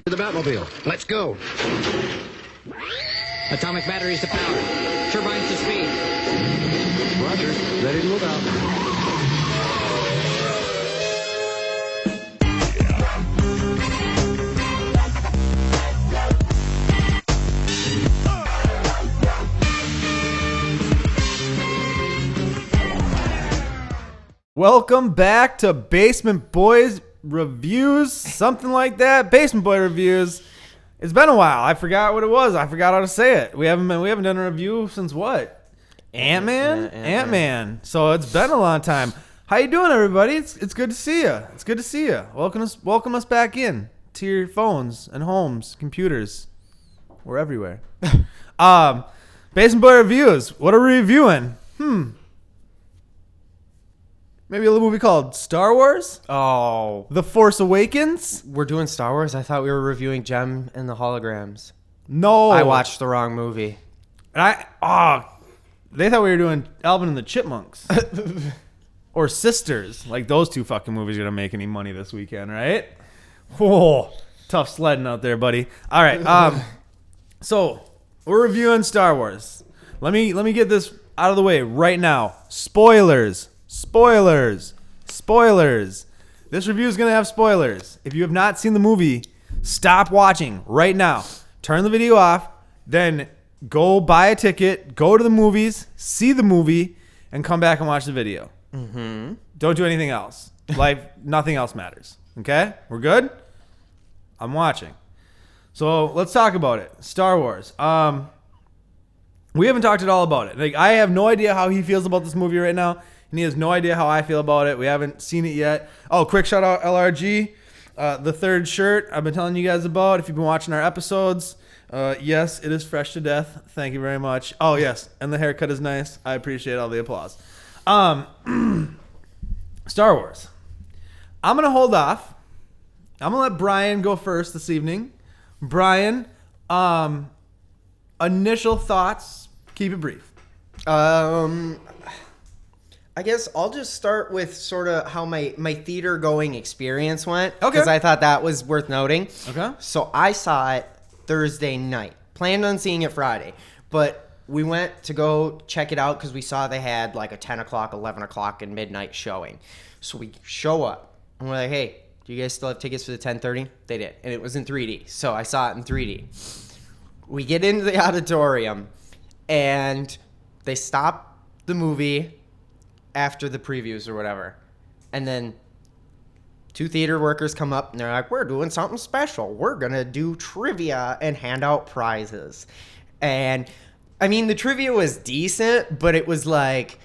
To the Batmobile. Let's go. Atomic batteries to power. Turbines to speed. Roger. Ready to move out. Welcome back to Basement Boys Reviews, something like that. Basement Boy Reviews. It's been a while. I forgot what it was. I forgot how to say it. We haven't done a review since what? Ant-Man? Ant-Man. So it's been a long time. How you doing, everybody? It's good to see you. It's good to see you. Welcome us back in to your phones and homes, computers. We're everywhere. Basement Boy Reviews. What are we reviewing? Maybe a little movie called Star Wars? Oh. The Force Awakens? We're doing Star Wars? I thought we were reviewing Gem and the Holograms. No. I watched the wrong movie. And they thought we were doing Alvin and the Chipmunks. Or Sisters. Like those two fucking movies are going to make any money this weekend, right? Whoa. Tough sledding out there, buddy. All right. So, we're reviewing Star Wars. Let me get this out of the way right now. Spoilers. Spoilers. This review is going to have spoilers. If you have not seen the movie, stop watching right now. Turn the video off, then go buy a ticket, go to the movies, see the movie, and come back and watch the video. Mm-hmm. Don't do anything else. Nothing else matters. Okay? We're good? I'm watching. So let's talk about it. Star Wars. We haven't talked at all about it. Like, I have no idea how he feels about this movie right now. And he has no idea how I feel about it. We haven't seen it yet. Oh, quick shout out LRG. The third shirt I've been telling you guys about. If you've been watching our episodes, yes, it is fresh to death. Thank you very much. Oh, yes. And the haircut is nice. I appreciate all the applause. Star Wars. I'm going to hold off. I'm going to let Brian go first this evening. Brian, initial thoughts. Keep it brief. I guess I'll just start with sort of how my theater going experience went. Okay. Because I thought that was worth noting. Okay. So I saw it Thursday night. Planned on seeing it Friday. But we went to go check it out because we saw they had like a 10 o'clock, 11 o'clock, and midnight showing. So we show up. And we're like, hey, do you guys still have tickets for the 10:30? They did. And it was in 3D. So I saw it in 3D. We get into the auditorium. And they stop the movie after the previews or whatever. And then two theater workers come up and they're like, we're doing something special. We're going to do trivia and hand out prizes. And I mean, the trivia was decent, but it was like,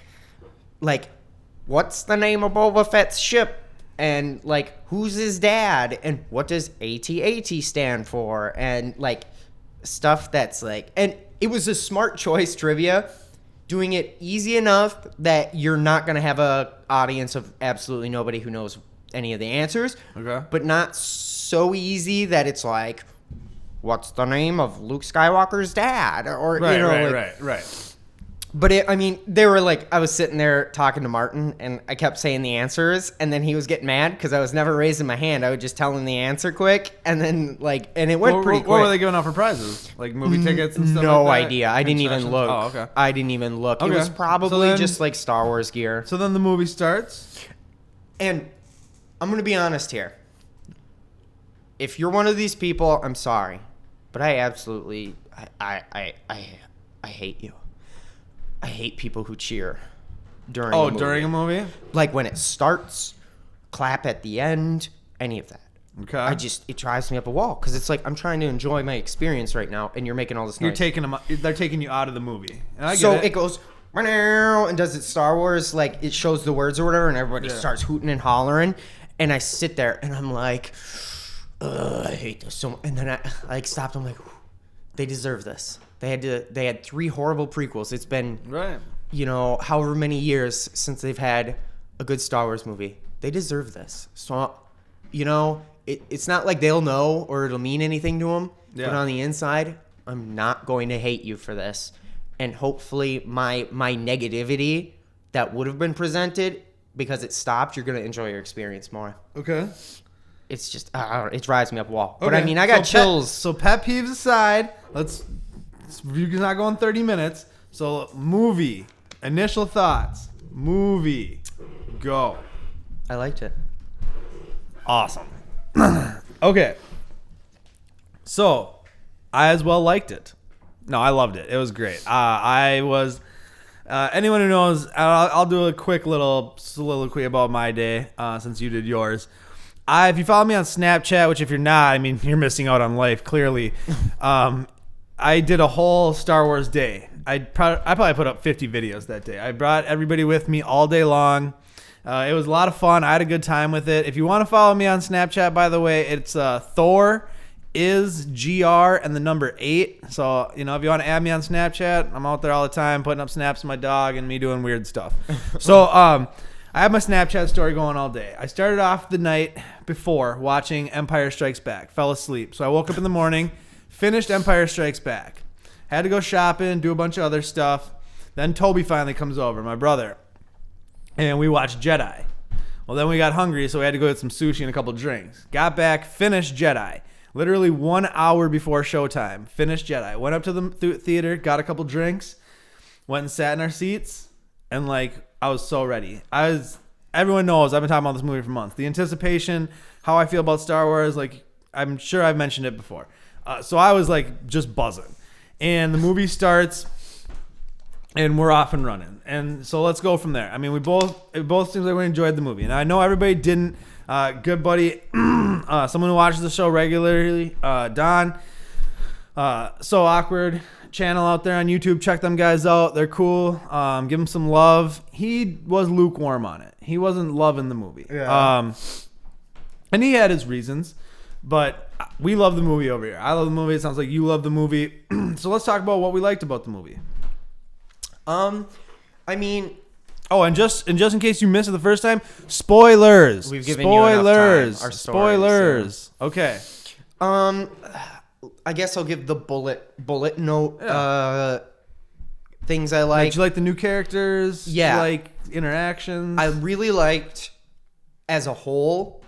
what's the name of Boba Fett's ship? And like, who's his dad? And what does AT-AT stand for? And like stuff that's like, and it was a smart choice trivia, doing it easy enough that you're not going to have a audience of absolutely nobody who knows any of the answers. Okay. But not so easy that it's like, what's the name of Luke Skywalker's dad? Or Right. But they were like, I was sitting there talking to Martin, and I kept saying the answers, and then he was getting mad because I was never raising my hand. I would just tell him the answer quick, and then and it went pretty quick. What were they giving out for prizes? Like movie tickets and stuff No like that? idea. I didn't even look. Oh, okay. I didn't even look. Okay. It was probably just like Star Wars gear. So then the movie starts. And I'm going to be honest here. If you're one of these people, I'm sorry. But I absolutely, I hate you. I hate people who cheer during a movie. During a movie? Like when it starts, clap at the end, any of that. Okay. It drives me up a wall because it's like I'm trying to enjoy my experience right now, and you're making all this noise. They're taking you out of the movie. And I get so it. it goes and does it Star Wars, like it shows the words or whatever, and everybody starts hooting and hollering, and I sit there and I'm like, I hate this so much. And then I like stopped. I'm like, they deserve this. They had 3 horrible prequels. It's been however many years since they've had a good Star Wars movie. They deserve this. So it's not like they'll know or it'll mean anything to them. Yeah. But on the inside, I'm not going to hate you for this. And hopefully my negativity that would have been presented, because it stopped, you're going to enjoy your experience more. Okay. it's just it drives me up a wall. But I Okay, mean, I got chills. So pet peeves aside, let's review's not going 30 minutes. So movie, initial thoughts. Movie, go. I liked it. Awesome. Okay. So, I as well liked it. No, I loved it. It was great. I was. Anyone who knows, I'll do a quick little soliloquy about my day since you did yours. If you follow me on Snapchat, which if you're not, I mean, you're missing out on life, clearly. I did a whole Star Wars day. I probably put up 50 videos that day. I brought everybody with me all day long. It was a lot of fun. I had a good time with it. If you want to follow me on Snapchat, by the way, it's Thor is GR and the number 8. So, if you want to add me on Snapchat, I'm out there all the time putting up snaps of my dog and me doing weird stuff. So, I have my Snapchat story going all day. I started off the night before watching Empire Strikes Back. Fell asleep. So I woke up in the morning, finished Empire Strikes Back. Had to go shopping, do a bunch of other stuff. Then Toby finally comes over, my brother. And we watched Jedi. Well, then we got hungry, so we had to go get some sushi and a couple drinks. Got back, finished Jedi. Literally 1 hour before showtime. Finished Jedi. Went up to the theater, got a couple drinks, went and sat in our seats, and I was so ready. Everyone knows I've been talking about this movie for months. The anticipation, how I feel about Star Wars, I'm sure I've mentioned it before. So I was just buzzing. And the movie starts, and we're off and running. And so let's go from there. I mean, it both seems like we enjoyed the movie. And I know everybody didn't. Good buddy, someone who watches the show regularly, Don. So Awkward channel out there on YouTube. Check them guys out. They're cool. Give them some love. He was lukewarm on it. He wasn't loving the movie. Yeah. And he had his reasons, but we love the movie over here. I love the movie. It sounds like you love the movie. So let's talk about what we liked about the movie. I mean, and just in case you missed it the first time, spoilers. We've given you enough time. Our stories, spoilers. So. Okay. I guess I'll give the bullet note things I like. Did you like the new characters? Yeah. Did you like interactions? I really liked, as a whole,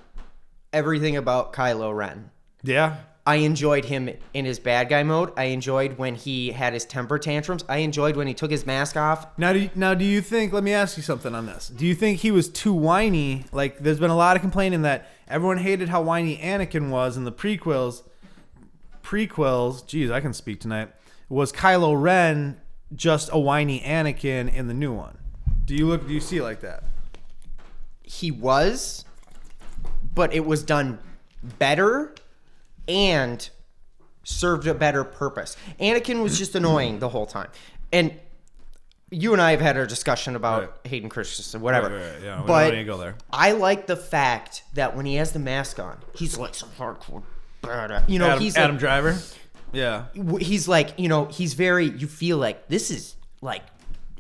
everything about Kylo Ren. Yeah. I enjoyed him in his bad guy mode. I enjoyed when he had his temper tantrums. I enjoyed when he took his mask off. Now, do you think? Let me ask you something on this. Do you think he was too whiny? There's been a lot of complaining that everyone hated how whiny Anakin was in the prequels. Geez, I can speak tonight. Was Kylo Ren just a whiny Anakin in the new one? Do you see it like that? He was, but it was done better and served a better purpose. Anakin was just annoying the whole time. And you and I have had a discussion about Hayden Christensen, whatever. Right. Yeah, we but don't need to go there. I like the fact that when he has the mask on, he's like some hardcore badass. He's Adam like, Driver. Yeah. He's like, he's very, you feel like this is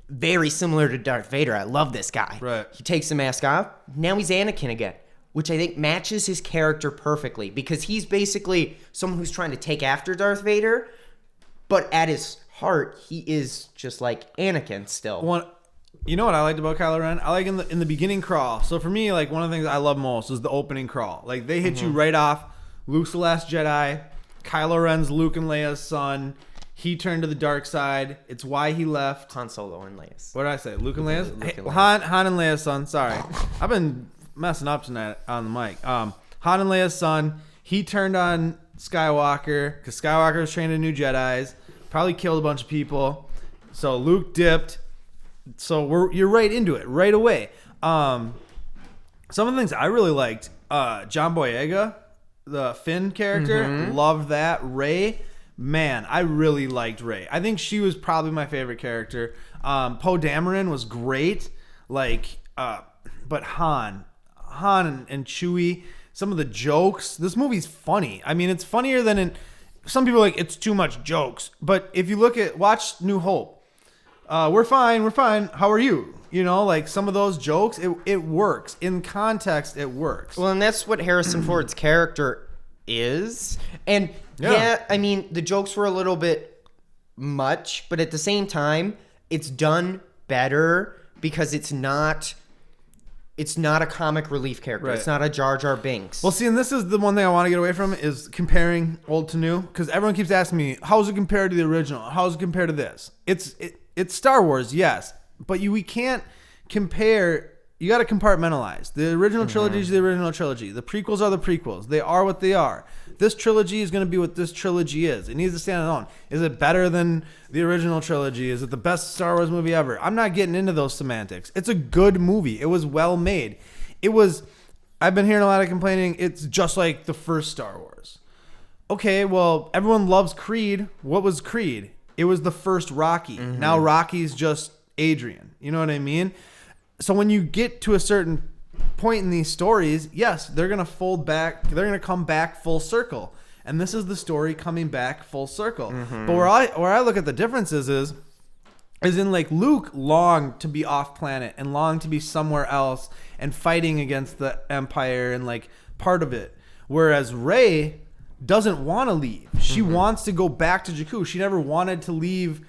very similar to Darth Vader. I love this guy. Right. He takes the mask off. Now he's Anakin again, which I think matches his character perfectly because he's basically someone who's trying to take after Darth Vader, but at his heart, he is just like Anakin still. You know what I liked about Kylo Ren? I like in the beginning crawl. So for me, one of the things I love most is the opening crawl. They hit you right off. Luke's the last Jedi. Kylo Ren's Luke and Leia's son. He turned to the dark side. It's why he left. Han Solo and Leia's. What did I say? Luke and Leia's? Luke and Han and Leia's son. Sorry. I've been messing up tonight on the mic. Han and Leia's son. He turned on Skywalker because Skywalker was training new Jedis. Probably killed a bunch of people. So Luke dipped. So you're right into it right away. Some of the things I really liked. John Boyega, the Finn character, loved that. Rey, man, I really liked Rey. I think she was probably my favorite character. Poe Dameron was great. But Han and Chewie, some of the jokes. This movie's funny. I mean, it's funnier than some people are like it's too much jokes. But if you watch New Hope, we're fine. How are you? Some of those jokes, it works. In context, it works. Well, and that's what Harrison Ford's character is. And yeah, I mean, the jokes were a little bit much, but at the same time, it's done better because it's not it's not a comic relief character. Right. It's not a Jar Jar Binks. Well, see, and this is the one thing I want to get away from is comparing old to new, because everyone keeps asking me, how's it compared to the original? How's it compared to this? It's Star Wars, yes, but we can't compare. You got to compartmentalize. The original trilogy is the original trilogy. The prequels are the prequels. They are what they are. This trilogy is going to be what this trilogy is. It needs to stand alone. Is it better than the original trilogy? Is it the best Star Wars movie ever? I'm not getting into those semantics. It's a good movie. It was well made. I've been hearing a lot of complaining. It's just like the first Star Wars. Okay, well, everyone loves Creed. What was Creed? It was the first Rocky. Now Rocky's just Adrian. You know what I mean? So when you get to a certain point in these stories, yes, they're going to fold back. They're going to come back full circle. And this is the story coming back full circle. But where I look at the differences is in like Luke longed to be off planet and longed to be somewhere else and fighting against the Empire and like part of it. Whereas Rey doesn't want to leave. She wants to go back to Jakku. She never wanted to leave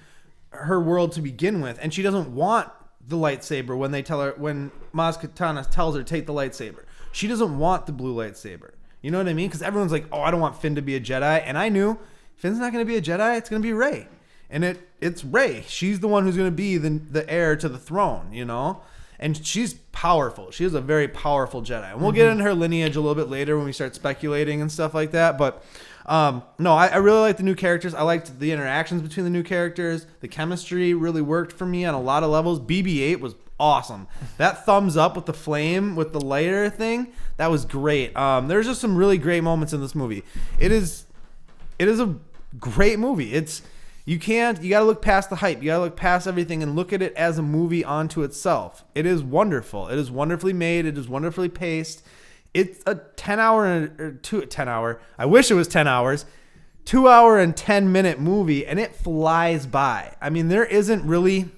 her world to begin with. And she doesn't want the lightsaber when Maz Kanata tells her take the lightsaber. She doesn't want the blue lightsaber. You know what I mean? Because everyone's like, oh, I don't want Finn to be a Jedi. And I knew Finn's not going to be a Jedi. It's going to be Rey. And it's Rey. She's the one who's going to be the heir to the throne, you know? And she's powerful. She is a very powerful Jedi. And we'll get into her lineage a little bit later when we start speculating and stuff like that. But no, I really like the new characters. I liked the interactions between the new characters. The chemistry really worked for me on a lot of levels. BB-8 was awesome. That thumbs up with the flame, with the lighter thing, that was great. There's just some really great moments in this movie. It is a great movie. You got to look past the hype. You got to look past everything and look at it as a movie onto itself. It is wonderful. It is wonderfully made. It is wonderfully paced. It's a 10 hour. I wish it was 10 hours. 2 hour and 10 minute movie, and it flies by. I mean, there isn't really,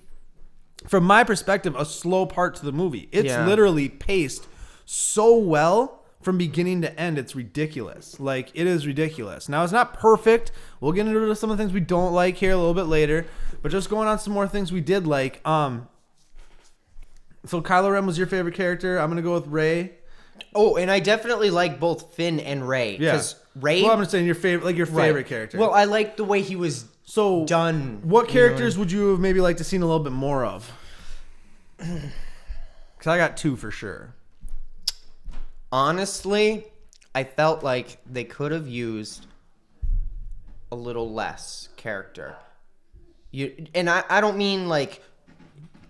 from my perspective, a slow part to the movie. It's literally paced so well from beginning to end. It's ridiculous. Like, it is ridiculous. Now, it's not perfect. We'll get into some of the things we don't like here a little bit later, but just going on some more things we did like. So Kylo Ren was your favorite character. I'm gonna go with Rey. Oh, and I definitely like both Finn and Rey. Because Rey... Well, I'm just saying your favorite character. Well, I like the way he was done. What characters would you have maybe liked to seen a little bit more of? Because I got two for sure. Honestly, I felt like they could have used a little less character. And I don't mean like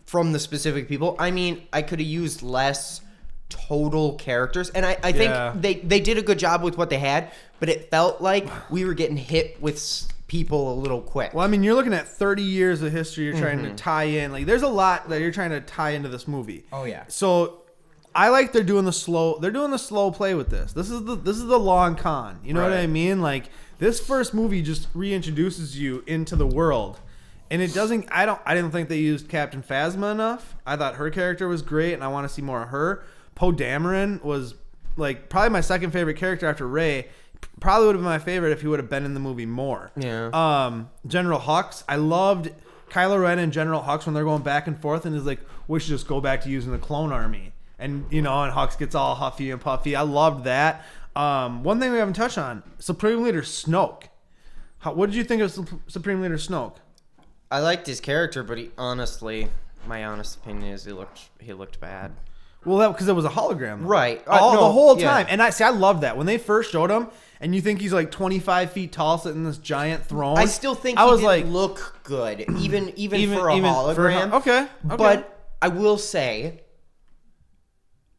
from the specific people. I mean, I could have used less total characters. And I think they did a good job with what they had, but it felt like we were getting hit with people a little quick. Well, I mean, you're looking at 30 years of history you're trying to tie in. Like, there's a lot that you're trying to tie into this movie. Oh, yeah. So I like they're doing the slow play with this. This is the long con. You know what I mean? Like, this first movie just reintroduces you into the world. And it doesn't I didn't think they used Captain Phasma enough. I thought her character was great and I want to see more of her. Poe Dameron was like probably my second favorite character after Rey. Probably would have been my favorite if he would have been in the movie more. Yeah. General Hux. I loved Kylo Ren and General Hux when they're going back and forth and is like, we should just go back to using the clone army. And, you know, and Hux gets all huffy and puffy. I loved that. One thing we haven't touched on, Supreme Leader Snoke. What did you think of Supreme Leader Snoke? I liked his character, but my honest opinion is he looked bad. Well, because it was a hologram. Though. Right. The whole time. Yeah. And I love that. When they first showed him, and you think he's like 25 feet tall sitting in this giant throne. I still think he didn't look good, even for a hologram. Okay. But I will say,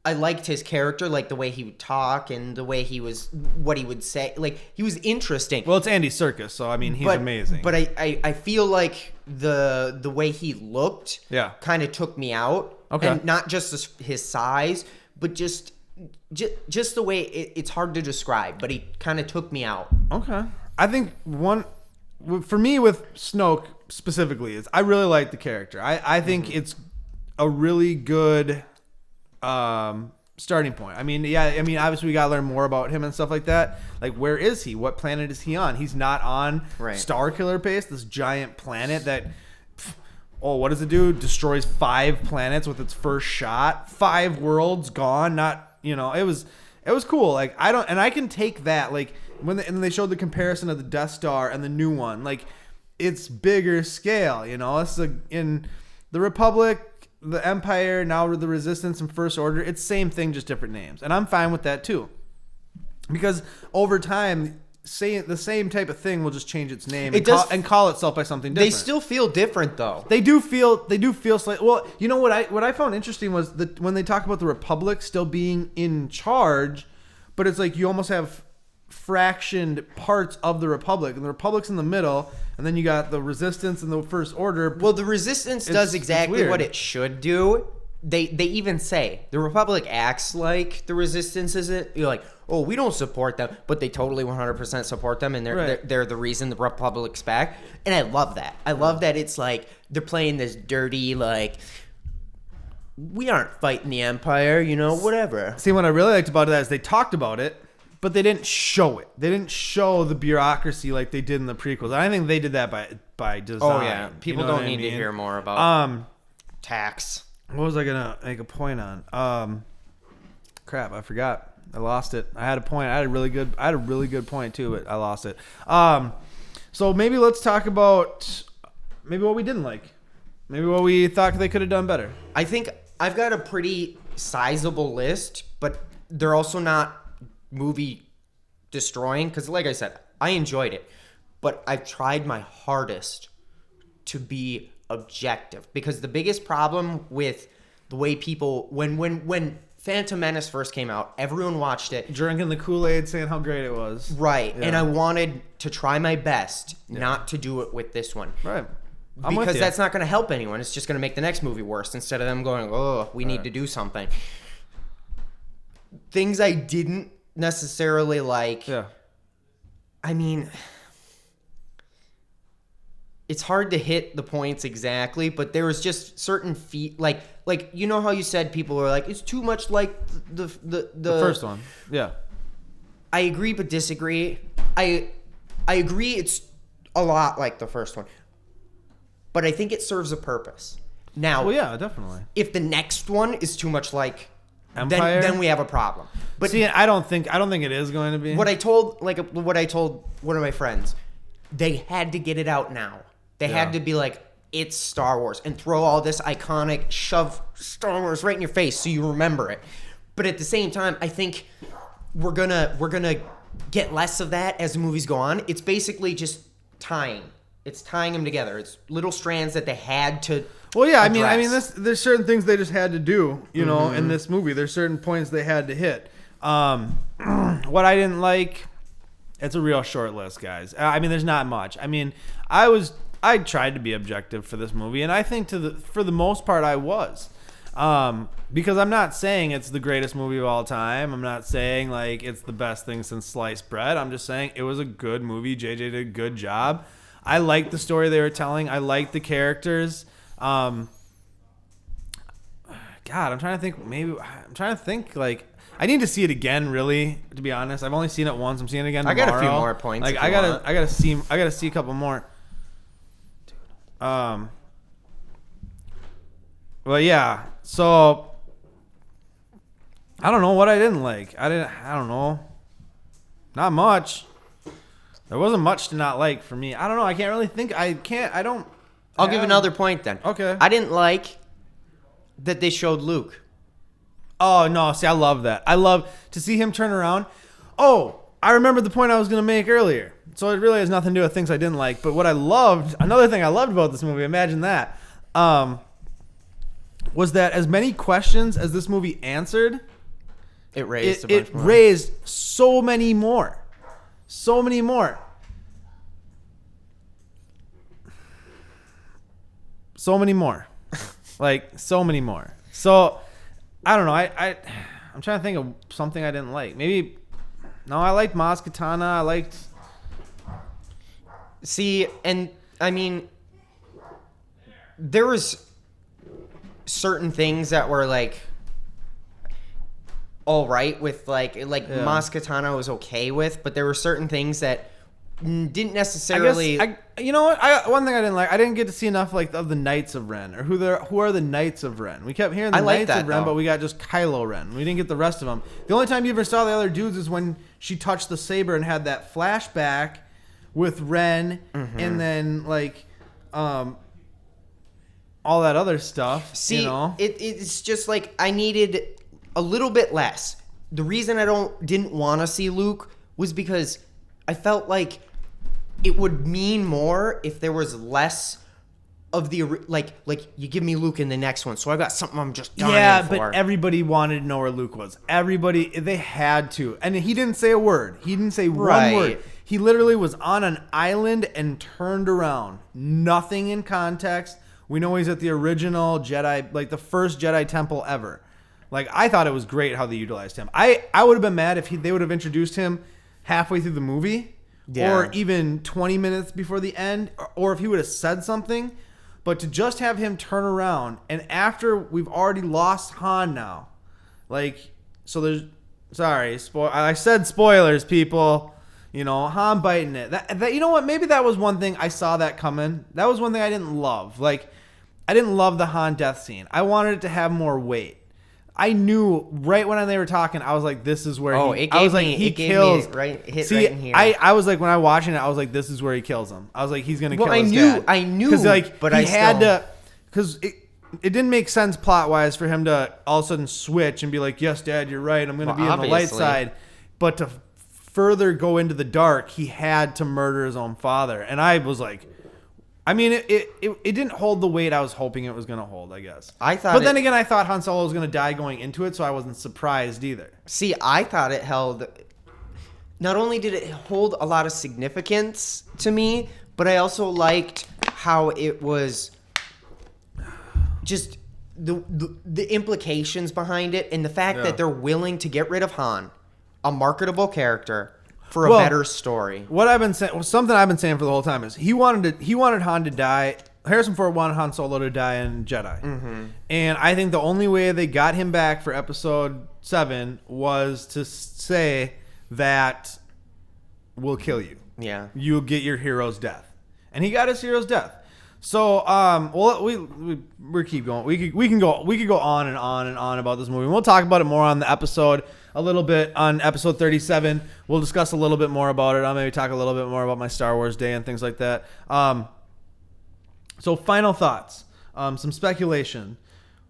I liked his character, like the way he would talk and the way what he would say. Like, he was interesting. Well, it's Andy Serkis, so I mean, he's amazing. But I feel like the way he looked kind of took me out. Okay. And not just his size, but just the way it's hard to describe, but he kind of took me out. Okay. I think for me with Snoke specifically is I really like the character. I think it's a really good starting point. I mean, obviously we got to learn more about him and stuff like that. Like, where is he? What planet is he on? He's not on Starkiller Base, this giant planet that oh, what does it do? Destroys 5 planets with its first shot. 5 worlds gone. Not, it was cool. Like, I can take that. Like, when they showed the comparison of the Death Star and the new one, like, it's bigger scale, It's in the Republic, the Empire, now the Resistance and First Order. It's same thing, just different names. And I'm fine with that too. Because over time, the same type of thing will just change its name and call itself by something different. They still feel different though. They do feel slightly. Well, you know what I found interesting was that when they talk about the Republic still being in charge, but it's like you almost have fractioned parts of the Republic, and the Republic's in the middle, and then you got the Resistance and the First Order. Well, the Resistance does exactly what it should do. They even say the Republic acts like the Resistance isn't. You're like, oh, we don't support them, but they totally 100% support them, and they're the reason the Republic's back. And I love that. I love that it's like they're playing this dirty, like, we aren't fighting the Empire, whatever. See, what I really liked about that is they talked about it, but they didn't show it. They didn't show the bureaucracy like they did in the prequels. I think they did that by design. Oh yeah, people don't need to hear more about tax. What was I gonna make a point on? Crap, I forgot. I lost it. I had a point. I had a really good point too, but I lost it. So maybe let's talk about maybe what we didn't like. Maybe what we thought they could have done better. I think I've got a pretty sizable list, but they're also not movie destroying because, like I said, I enjoyed it, but I've tried my hardest to be objective because the biggest problem with the way people when Phantom Menace first came out, everyone watched it drinking the Kool-Aid, saying how great it was, right? Yeah. And I wanted to try my best not to do it with this one, right? Because that's not going to help anyone. It's just going to make the next movie worse instead of them going, oh, we need to do something. Things I didn't necessarily like. Yeah. I mean, it's hard to hit the points exactly, but there was just certain like how you said people were like, it's too much like the first one. Yeah. I agree but disagree. I agree it's a lot like the first one. But I think it serves a purpose. Now, well, yeah, definitely. If the next one is too much like Empire, then we have a problem. But see, I don't think it is going to be. What I told one of my friends, they had to get it out now. They had to be like, it's Star Wars, and throw all this iconic, shove Star Wars right in your face so you remember it. But at the same time, I think we're gonna get less of that as the movies go on. It's basically just tying. It's tying them together. It's little strands that they had to. Well, yeah, address. There's certain things they just had to do, in this movie. There's certain points they had to hit. What I didn't like, it's a real short list, guys. There's not much. I tried to be objective for this movie, and I think for the most part I was. Because I'm not saying it's the greatest movie of all time. I'm not saying like it's the best thing since sliced bread. I'm just saying it was a good movie. JJ did a good job. I liked the story they were telling. I liked the characters. God, I'm trying to think. Like, I need to see it again. Really, to be honest, I've only seen it once. I'm seeing it again tomorrow. I got a few more points. Like, I gotta see a couple more. Well, yeah. So, I don't know what I didn't like. I don't know. Not much. There wasn't much to not like for me. I don't know. I can't really think. I'll give another point then. Okay. I didn't like that they showed Luke. Oh, no. See, I love that. I love to see him turn around. Oh, I remembered the point I was going to make earlier. So it really has nothing to do with things I didn't like. But another thing I loved about this movie, imagine that, was that as many questions as this movie answered, it raised a bunch more. It raised so many more. So many more. So many more. Like, so many more. So, I don't know. I'm trying to think of something I didn't like. Maybe, no, I liked Maz Kanata. See, and, there was certain things that were, all right with, Maz Kanata was okay with, but there were certain things that didn't necessarily. You know what? One thing I didn't like, I didn't get to see enough like of the Knights of Ren or who are the Knights of Ren. We kept hearing the like Knights that, of Ren, though. but we got just Kylo Ren. We didn't get the rest of them. The only time you ever saw the other dudes is when she touched the saber and had that flashback with Ren, and then like all that other stuff. See, you know? it's just like I needed a little bit less. The reason I didn't want to see Luke was because I felt like it would mean more if there was less of the like you give me Luke in the next one, so I got something I'm just dying for. But everybody wanted to know where Luke was. Everybody, they had to, and he didn't say a word. He didn't say one word. He literally was on an island and turned around. Nothing in context. We know he's at the original Jedi, like the first Jedi temple ever. Like, I thought it was great how they utilized him. I would have been mad if they would have introduced him halfway through the movie, or even 20 minutes before the end, or if he would have said something. But to just have him turn around, and after we've already lost Han now, like, so there's, sorry, I said spoilers, people. You know, Han biting it. That you know what? Maybe that was one thing I saw that coming. That was one thing I didn't love. Like, I didn't love the Han death scene. I wanted it to have more weight. I knew right when they were talking, I was like, "This is where he kills." Right in here. I was like, when I was watching it, I was like, "This is where he kills him." I was like, "He's gonna kill his dad." I knew, because like, but he I had still... to, because it didn't make sense plot wise for him to all of a sudden switch and be like, "Yes, Dad, you're right. I'm gonna be on the light side," but to further go into the dark, he had to murder his own father, and I was like. I mean, it didn't hold the weight I was hoping it was going to hold, I guess. But then again, I thought Han Solo was going to die going into it, so I wasn't surprised either. See, I thought it held... Not only did it hold a lot of significance to me, but I also liked how it was just the implications behind it and the fact that they're willing to get rid of Han, a marketable character... for a better story. What I've been saying, something I've been saying for the whole time is he wanted Han to die. Harrison Ford wanted Han Solo to die in Jedi, and I think the only way they got him back for Episode 7 was to say that we'll kill you. Yeah, you'll get your hero's death, and he got his hero's death. So, we keep going. We can go on and on and on about this movie. We'll talk about it more on the episode. A little bit on episode 37. We'll discuss a little bit more about it. I'll maybe talk a little bit more about my Star Wars day and things like that. So final thoughts. Some speculation.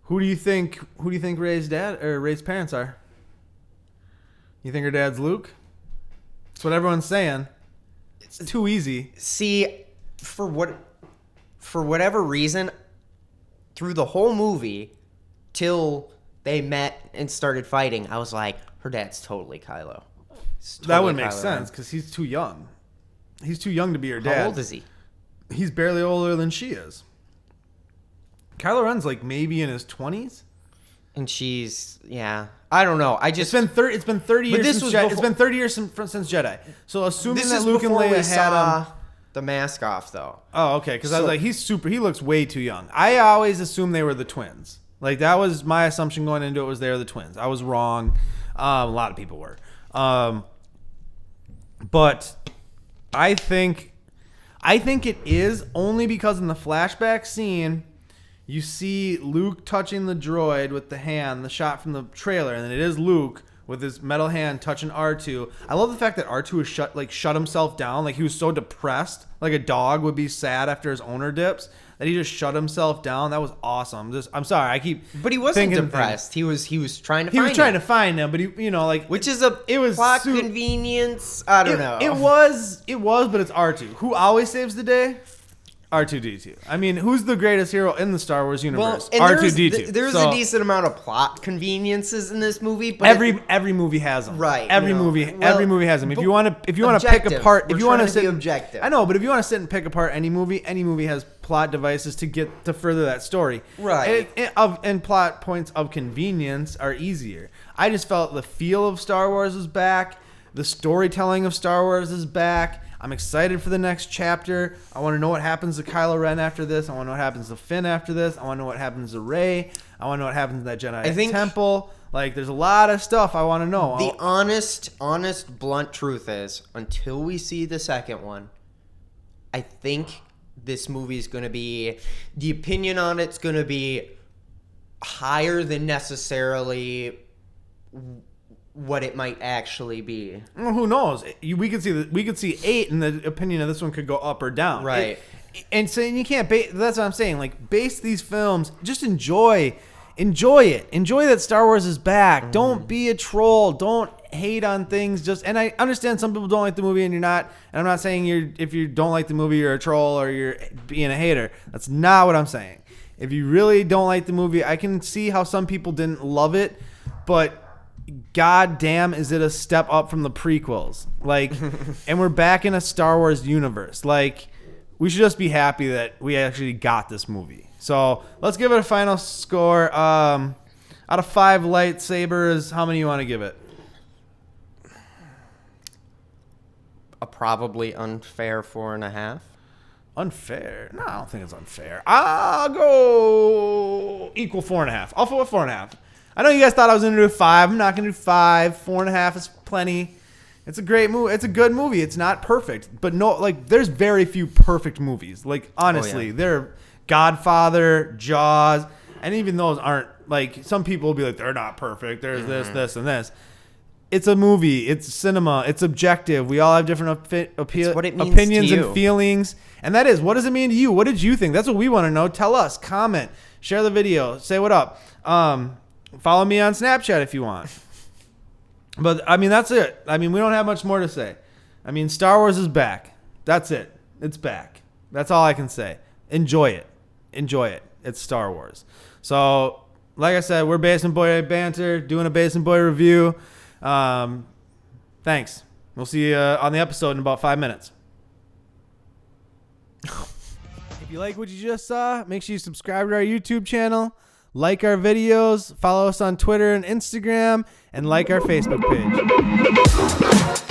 Who do you think Rey's dad or Rey's parents are? You think her dad's Luke? That's what everyone's saying. It's too easy. See, for whatever reason, through the whole movie till they met and started fighting, I was like, her dad's totally Kylo. That wouldn't make sense because he's too young. He's too young to be her dad. How old is he? He's barely older than she is. Kylo Ren's like maybe in his 20s. And she's, yeah. I don't know. It's been 30 years since Jedi. It's been 30 years since Jedi. So assuming that Luke and Leia had him... the mask off, though. Oh, okay. Because I was like, he looks way too young. I always assumed they were the twins. Like, that was my assumption going into it, was they were the twins. I was wrong. A lot of people were. But I think it is only because in the flashback scene, you see Luke touching the droid with the hand, the shot from the trailer, and then it is Luke with his metal hand touching R2. I love the fact that R2 was shut himself down. Like, he was so depressed, like a dog would be sad after his owner dips, that he just shut himself down. That was awesome. I'm sorry, but he wasn't depressed. He was trying to. He was trying to find him, but which is plot convenience. I don't know. It was, but it's R2 who always saves the day. R2-D2. I mean, who's the greatest hero in the Star Wars universe? R2-D2. There's a decent amount of plot conveniences in this movie, but every movie has them. Right. Every movie has them. If you want to pick apart, if you want to sit objective. I know, but if you want to sit and pick apart any movie has plot devices to further that story. Right. And plot points of convenience are easier. I just felt the feel of Star Wars is back. The storytelling of Star Wars is back. I'm excited for the next chapter. I want to know what happens to Kylo Ren after this. I want to know what happens to Finn after this. I want to know what happens to Rey. I want to know what happens to that Jedi temple. Like, there's a lot of stuff I want to know. The honest, blunt truth is, until we see the second one, I think this movie is going to be, the opinion on it's going to be higher than necessarily what it might actually be. Well, who knows? We could see 8, and the opinion of this one could go up or down. Right. And saying you can't base. That's what I'm saying. Like, base these films. Just enjoy it. Enjoy that Star Wars is back. Don't be a troll. Don't hate on things. And I understand some people don't like the movie, and you're not. And I'm not saying if you don't like the movie, you're a troll or you're being a hater. That's not what I'm saying. If you really don't like the movie, I can see how some people didn't love it, but god damn, is it a step up from the prequels? Like, and we're back in a Star Wars universe. Like, we should just be happy that we actually got this movie. So let's give it a final score. Out of 5 lightsabers, how many you want to give it? A probably unfair 4.5. Unfair? No, I don't think it's unfair. I'll go equal 4.5. I'll go with 4.5. I know you guys thought I was going to do 5. I'm not going to do 5. 4.5 is plenty. It's a great movie. It's a good movie. It's not perfect, but no, like, there's very few perfect movies. Like, honestly, they're Godfather, Jaws, and even those aren't, like, some people will be like, they're not perfect. There's this, and this. It's a movie. It's cinema. It's objective. We all have different opinions and feelings. And that is, what does it mean to you? What did you think? That's what we want to know. Tell us. Comment. Share the video. Say what up. Follow me on Snapchat if you want. But, I mean, that's it. I mean, we don't have much more to say. I mean, Star Wars is back. That's it. It's back. That's all I can say. Enjoy it. Enjoy it. It's Star Wars. So, like I said, we're Basement Boy Banter, doing a Basement Boy review. Thanks. We'll see you on the episode in about 5 minutes. If you like what you just saw, make sure you subscribe to our YouTube channel, like our videos, follow us on Twitter and Instagram, and like our Facebook page.